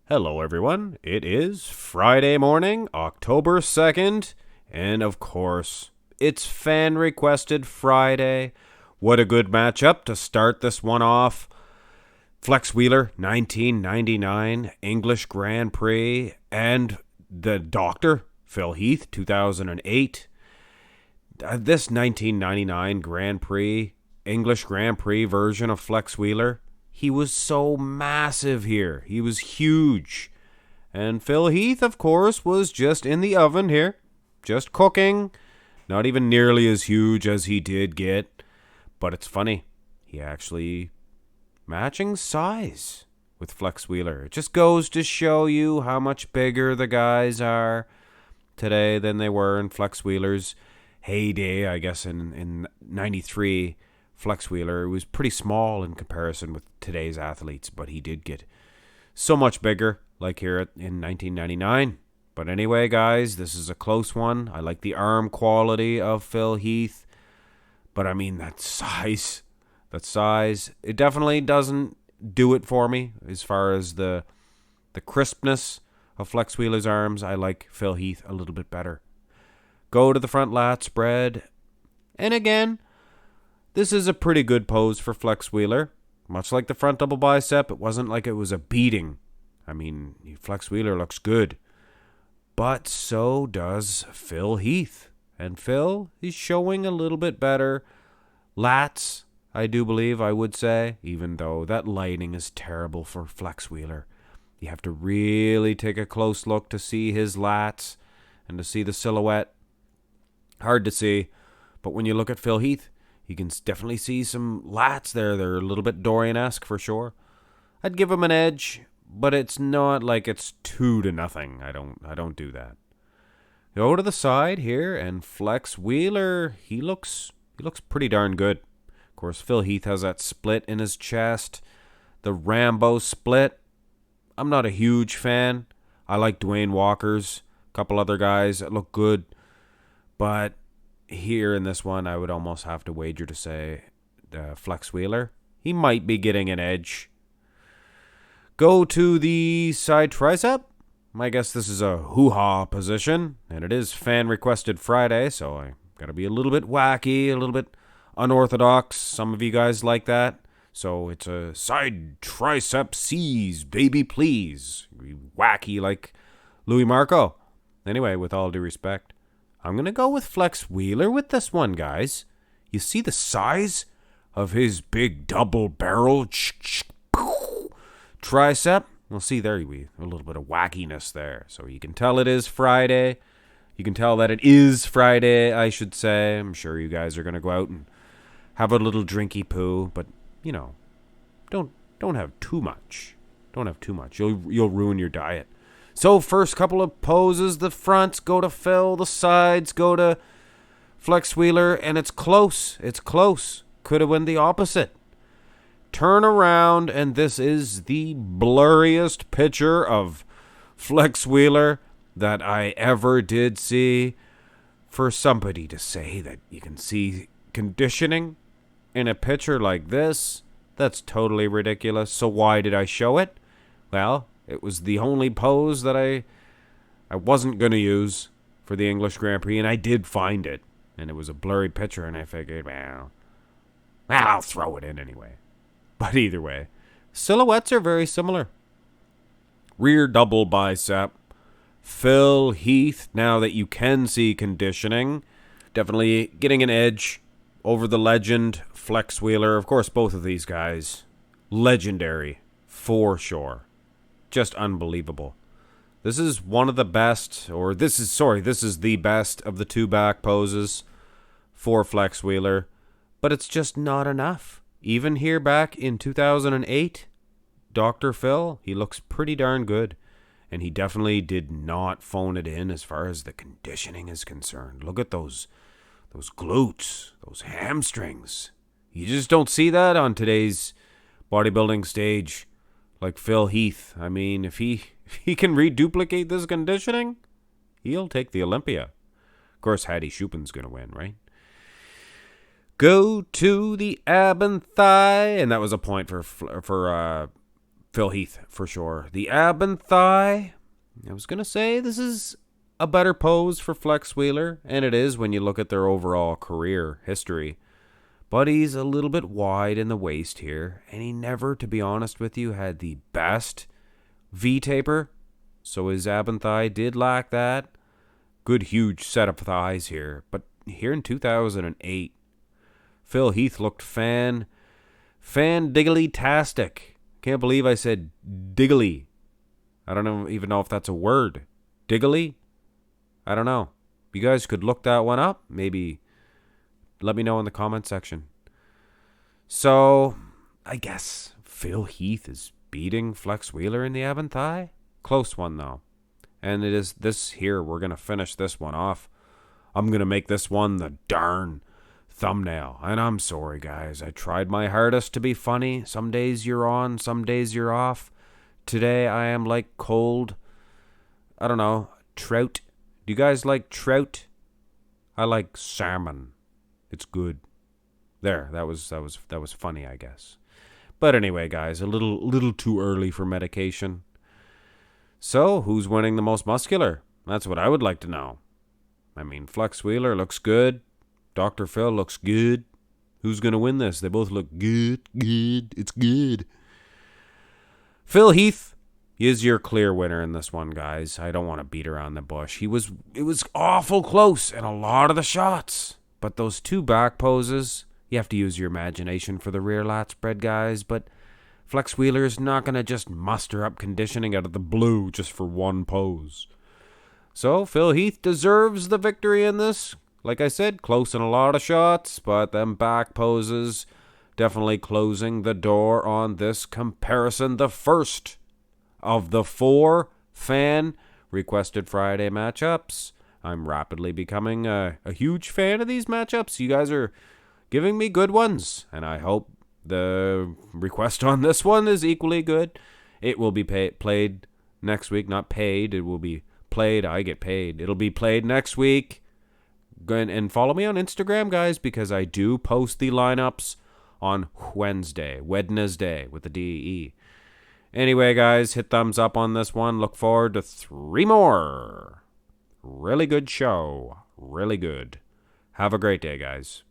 Hello, everyone. It is Friday morning, October 2nd, and of course, it's Fan Requested Friday. What a good matchup to start this one off. Flex Wheeler, 1999, English Grand Prix, and the Doctor, Phil Heath, 2008. This 1999 Grand Prix, English Grand Prix version of Flex Wheeler, he was so massive here. He was huge. And Phil Heath, of course, was just in the oven here. Just cooking. Not even nearly as huge as he did get. But it's funny. He actually matching size with Flex Wheeler. It just goes to show you how much bigger the guys are today than they were in Flex Wheeler's heyday, I guess, in 93. Flex Wheeler was pretty small in comparison with today's athletes, but he did get so much bigger, like here in 1999. But anyway, guys, this is a close one. I like the arm quality of Phil Heath, but I mean, that size, it definitely doesn't do it for me as far as the crispness of Flex Wheeler's arms. I like Phil Heath a little bit better. Go to the front lat spread, and again, this is a pretty good pose for Flex Wheeler. Much like the front double bicep, it wasn't like it was a beating. I mean, Flex Wheeler looks good. But so does Phil Heath. And Phil is showing a little bit better lats, I do believe, I would say, even though that lighting is terrible for Flex Wheeler. You have to really take a close look to see his lats and to see the silhouette. Hard to see. But when you look at Phil Heath, you can definitely see some lats there. They're a little bit Dorian-esque for sure. I'd give him an edge, but it's not like it's 2-0. I don't do that. Go to the side here, and Flex Wheeler, he looks pretty darn good. Of course, Phil Heath has that split in his chest, the Rambo split. I'm not a huge fan. I like Dwayne Walker's, a couple other guys that look good, but here in this one, I would almost have to wager to say Flex Wheeler. He might be getting an edge. Go to the side tricep. I guess this is a hoo-ha position, and it is Fan Requested Friday, so I got to be a little bit wacky, a little bit unorthodox. Some of you guys like that. So it's a side tricep C's, baby, please. Wacky like Louis Marco. Anyway, with all due respect, I'm going to go with Flex Wheeler with this one, guys. You see the size of his big double barrel tricep? Well, see, there we a little bit of wackiness there. So you can tell it is Friday. You can tell that it is Friday, I should say. I'm sure you guys are going to go out and have a little drinky poo, but, you know, don't have too much. Don't have too much. You'll ruin your diet. So first couple of poses, the fronts go to Phil, the sides go to Flex Wheeler, and it's close. It's close. Could have went the opposite. Turn around, and this is the blurriest picture of Flex Wheeler that I ever did see. For somebody to say that you can see conditioning in a picture like this, that's totally ridiculous. So why did I show it? Well, it was the only pose that I wasn't going to use for the English Grand Prix, and I did find it. And it was a blurry picture, and I figured, well, I'll throw it in anyway. But either way, silhouettes are very similar. Rear double bicep. Phil Heath, now that you can see conditioning, definitely getting an edge over the legend Flex Wheeler. Of course, both of these guys, legendary for sure. Just unbelievable. This is one of the best, this is the best of the two back poses for Flex Wheeler, but it's just not enough. Even here back in 2008, Dr. Phil, he looks pretty darn good, and he definitely did not phone it in as far as the conditioning is concerned. Look at those glutes, those hamstrings. You just don't see that on today's bodybuilding stage. Like Phil Heath. I mean, if he can reduplicate this conditioning, he'll take the Olympia. Of course, Hattie Schuppen's going to win, right? Go to the ab and thigh, and that was a point for Phil Heath, for sure. The ab and thigh, I was going to say this is a better pose for Flex Wheeler, and it is when you look at their overall career history. But he's a little bit wide in the waist here, and he never, to be honest with you, had the best V-taper, so his ab and thigh did lack that. Good huge set of thighs here, but here in 2008, Phil Heath looked fan-diggly-tastic. Can't believe I said diggly. I don't even know if that's a word. Diggly? I don't know. You guys could look that one up. Maybe let me know in the comment section. So, I guess Phil Heath is beating Flex Wheeler in the ab and thigh. Close one, though. And it is this here. We're going to finish this one off. I'm going to make this one the darn thumbnail. And I'm sorry, guys. I tried my hardest to be funny. Some days you're on, some days you're off. Today I am like cold, I don't know, trout. Do you guys like trout? I like salmon. It's good. There, that was funny, I guess. But anyway, guys, a little too early for medication. So, who's winning the most muscular? That's what I would like to know. I mean, Flex Wheeler looks good. Dr. Phil looks good. Who's going to win this? They both look good. It's good. Phil Heath is your clear winner in this one, guys. I don't want to beat around the bush. It was awful close in a lot of the shots. But those two back poses, you have to use your imagination for the rear lat spread, guys. But Flex Wheeler is not going to just muster up conditioning out of the blue just for one pose. So Phil Heath deserves the victory in this. Like I said, close in a lot of shots, but them back poses definitely closing the door on this comparison. The first of the 4 fan-requested Friday matchups. I'm rapidly becoming a huge fan of these matchups. You guys are giving me good ones, and I hope the request on this one is equally good. It will be played next week, not paid. It will be played. I get paid. It'll be played next week. Go and follow me on Instagram, guys, because I do post the lineups on Wednesday with the D-E. Anyway, guys, hit thumbs up on this one. Look forward to 3 more. Really good show. Really good. Have a great day, guys.